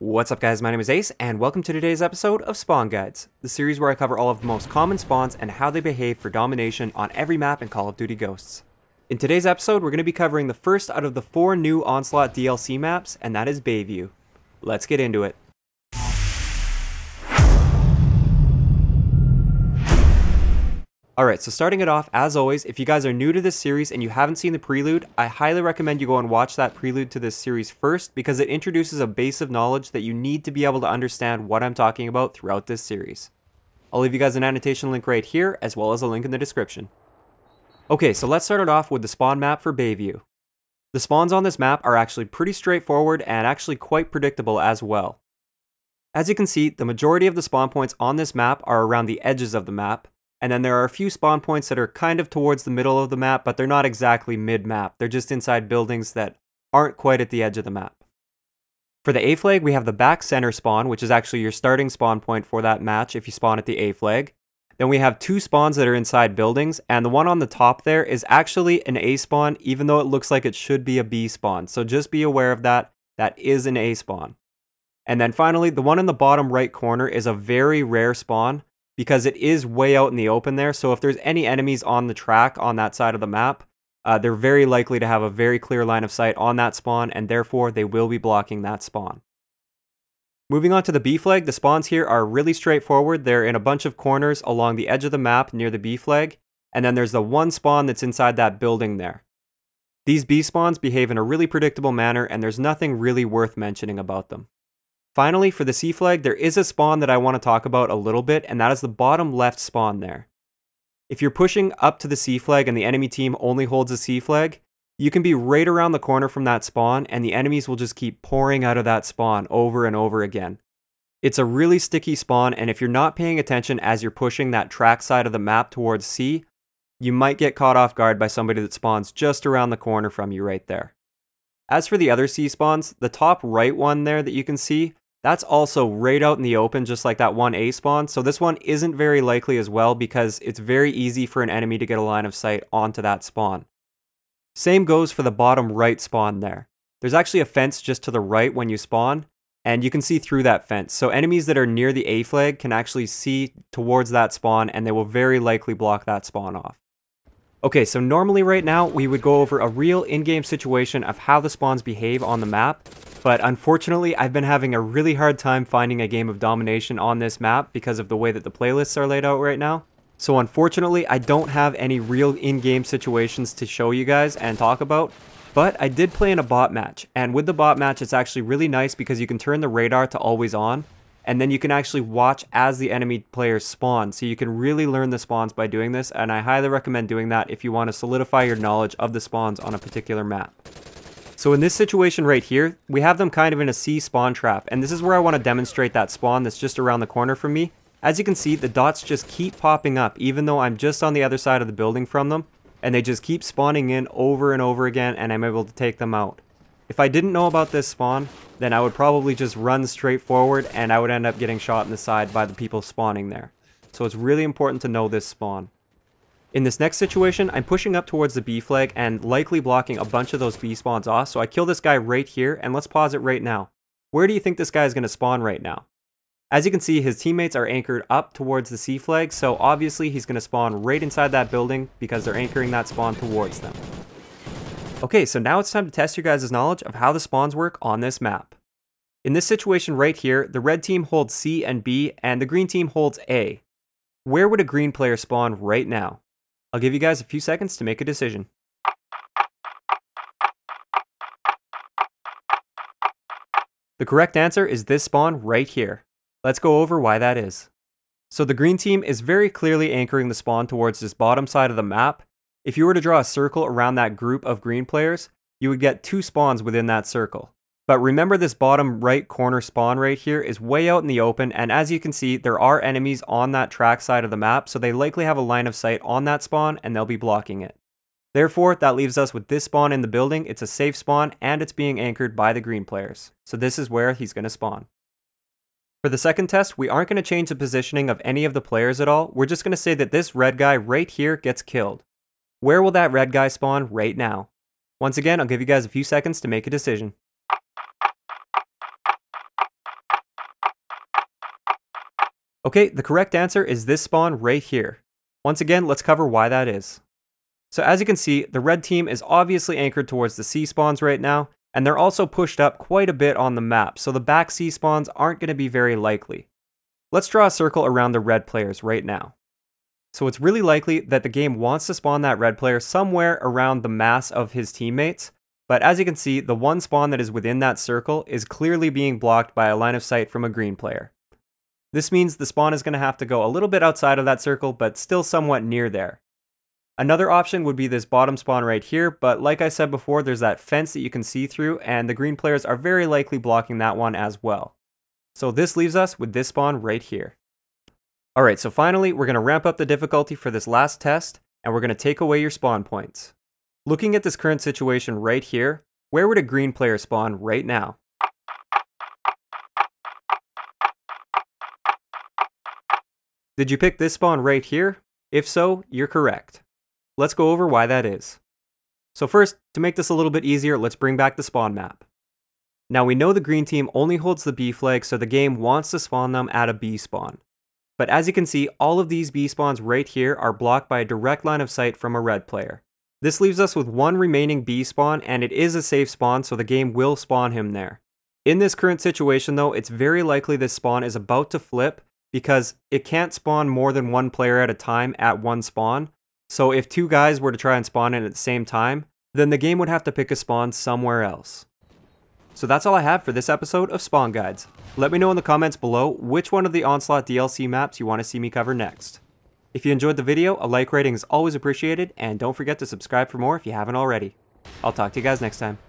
What's up guys, my name is Ace, and welcome to today's episode of Spawn Guides, the series where I cover all of the most common spawns and how they behave for domination on every map in Call of Duty Ghosts. In today's episode, we're going to be covering the first out of the 4 new Onslaught DLC maps, and that is Bayview. Let's get into it. Alright, so starting it off, as always, if you guys are new to this series and you haven't seen the prelude, I highly recommend you go and watch that prelude to this series first because it introduces a base of knowledge that you need to be able to understand what I'm talking about throughout this series. I'll leave you guys an annotation link right here, as well as a link in the description. Okay, so let's start it off with the spawn map for Bayview. The spawns on this map are actually pretty straightforward and actually quite predictable as well. As you can see, the majority of the spawn points on this map are around the edges of the map, and then there are a few spawn points that are kind of towards the middle of the map, but they're not exactly mid-map. They're just inside buildings that aren't quite at the edge of the map. For the A flag, we have the back center spawn, which is actually your starting spawn point for that match if you spawn at the A flag. Then we have 2 spawns that are inside buildings, and the one on the top there is actually an A spawn, even though it looks like it should be a B spawn. So just be aware of that. That is an A spawn. And then finally, the one in the bottom right corner is a very rare spawn, because it is way out in the open there, so if there's any enemies on the track on that side of the map, they're very likely to have a very clear line of sight on that spawn, and therefore they will be blocking that spawn. Moving on to the B flag, the spawns here are really straightforward. They're in a bunch of corners along the edge of the map near the B flag, and then there's the one spawn that's inside that building there. These B spawns behave in a really predictable manner, and there's nothing really worth mentioning about them. Finally, for the C flag, there is a spawn that I want to talk about a little bit, and that is the bottom left spawn there. If you're pushing up to the C flag and the enemy team only holds a C flag, you can be right around the corner from that spawn, and the enemies will just keep pouring out of that spawn over and over again. It's a really sticky spawn, and if you're not paying attention as you're pushing that track side of the map towards C, you might get caught off guard by somebody that spawns just around the corner from you right there. As for the other C spawns, the top right one there that you can see, that's also right out in the open, just like that one A spawn, so this one isn't very likely as well because it's very easy for an enemy to get a line of sight onto that spawn. Same goes for the bottom right spawn there. There's actually a fence just to the right when you spawn, and you can see through that fence, so enemies that are near the A flag can actually see towards that spawn, and they will very likely block that spawn off. Okay, so normally right now, we would go over a real in-game situation of how the spawns behave on the map, but unfortunately, I've been having a really hard time finding a game of domination on this map because of the way that the playlists are laid out right now. So unfortunately, I don't have any real in-game situations to show you guys and talk about, but I did play in a bot match, and with the bot match, it's actually really nice because you can turn the radar to always on, and then you can actually watch as the enemy players spawn, so you can really learn the spawns by doing this, and I highly recommend doing that if you want to solidify your knowledge of the spawns on a particular map. So in this situation right here, we have them kind of in a C spawn trap, and this is where I want to demonstrate that spawn that's just around the corner from me. As you can see, the dots just keep popping up, even though I'm just on the other side of the building from them, and they just keep spawning in over and over again, and I'm able to take them out. If I didn't know about this spawn, then I would probably just run straight forward, and I would end up getting shot in the side by the people spawning there. So it's really important to know this spawn. In this next situation, I'm pushing up towards the B flag and likely blocking a bunch of those B spawns off, so I kill this guy right here, and let's pause it right now. Where do you think this guy is going to spawn right now? As you can see, his teammates are anchored up towards the C flag, so obviously he's going to spawn right inside that building because they're anchoring that spawn towards them. Okay, so now it's time to test your guys' knowledge of how the spawns work on this map. In this situation right here, the red team holds C and B, and the green team holds A. Where would a green player spawn right now? I'll give you guys a few seconds to make a decision. The correct answer is this spawn right here. Let's go over why that is. So the green team is very clearly anchoring the spawn towards this bottom side of the map. If you were to draw a circle around that group of green players, you would get 2 spawns within that circle. But remember, this bottom right corner spawn right here is way out in the open, and as you can see, there are enemies on that track side of the map, so they likely have a line of sight on that spawn, and they'll be blocking it. Therefore, that leaves us with this spawn in the building. It's a safe spawn, and it's being anchored by the green players. So this is where he's going to spawn. For the second test, we aren't going to change the positioning of any of the players at all. We're just going to say that this red guy right here gets killed. Where will that red guy spawn right now? Once again, I'll give you guys a few seconds to make a decision. Okay, the correct answer is this spawn right here. Once again, let's cover why that is. So as you can see, the red team is obviously anchored towards the C spawns right now, and they're also pushed up quite a bit on the map, so the back C spawns aren't going to be very likely. Let's draw a circle around the red players right now. So it's really likely that the game wants to spawn that red player somewhere around the mass of his teammates, but as you can see, the one spawn that is within that circle is clearly being blocked by a line of sight from a green player. This means the spawn is going to have to go a little bit outside of that circle, but still somewhat near there. Another option would be this bottom spawn right here, but like I said before, there's that fence that you can see through, and the green players are very likely blocking that one as well. So this leaves us with this spawn right here. Alright, so finally, we're going to ramp up the difficulty for this last test, and we're going to take away your spawn points. Looking at this current situation right here, where would a green player spawn right now? Did you pick this spawn right here? If so, you're correct. Let's go over why that is. So first, to make this a little bit easier, let's bring back the spawn map. Now we know the green team only holds the B flag, so the game wants to spawn them at a B spawn. But as you can see, all of these B spawns right here are blocked by a direct line of sight from a red player. This leaves us with one remaining B spawn, and it is a safe spawn, so the game will spawn him there. In this current situation though, it's very likely this spawn is about to flip, because it can't spawn more than one player at a time at one spawn. So if two guys were to try and spawn in at the same time, then the game would have to pick a spawn somewhere else. So that's all I have for this episode of Spawn Guides. Let me know in the comments below which one of the Onslaught DLC maps you want to see me cover next. If you enjoyed the video, a like rating is always appreciated, and don't forget to subscribe for more if you haven't already. I'll talk to you guys next time.